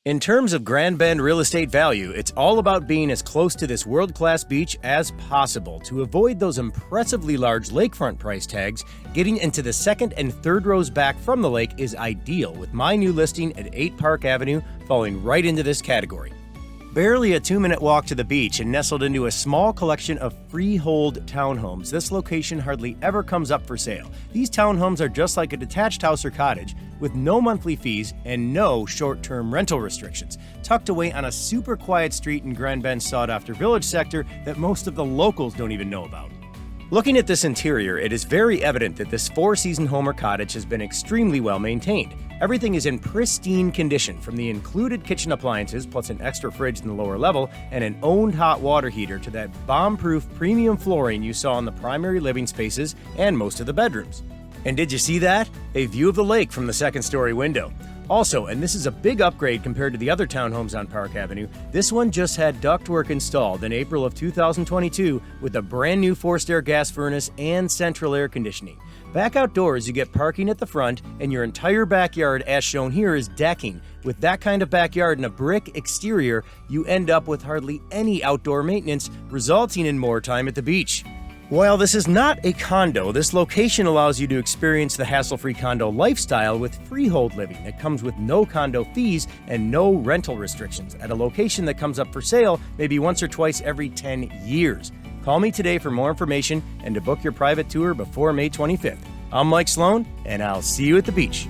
In terms of Grand Bend real estate value, it's all about being as close to this world-class beach as possible. To avoid those impressively large lakefront price tags, getting into the second and third rows back from the lake is ideal, with my new listing at 8 Park Avenue falling right into this category. Barely a 2-minute walk to the beach and nestled into a small collection of freehold townhomes, this location hardly ever comes up for sale. These townhomes are just like a detached house or cottage, with no monthly fees and no short-term rental restrictions, tucked away on a super quiet street in Grand Bend's sought-after village sector that most of the locals don't even know about. Looking at this interior, it is very evident that this 4-season home or cottage has been extremely well maintained. Everything is in pristine condition, from the included kitchen appliances plus an extra fridge in the lower level and an owned hot water heater to that bomb-proof premium flooring you saw in the primary living spaces and most of the bedrooms. And did you see that? A view of the lake from the second-story window. Also, and this is a big upgrade compared to the other townhomes on Park Avenue, this one just had ductwork installed in April of 2022 with a brand new forced air gas furnace and central air conditioning. Back outdoors, you get parking at the front, and your entire backyard, as shown here, is decking. With that kind of backyard and a brick exterior, you end up with hardly any outdoor maintenance, resulting in more time at the beach. While this is not a condo, this location allows you to experience the hassle-free condo lifestyle with freehold living that comes with no condo fees and no rental restrictions at a location that comes up for sale maybe once or twice every 10 years. Call me today for more information and to book your private tour before May 25th. I'm Mike Sloan, and I'll see you at the beach.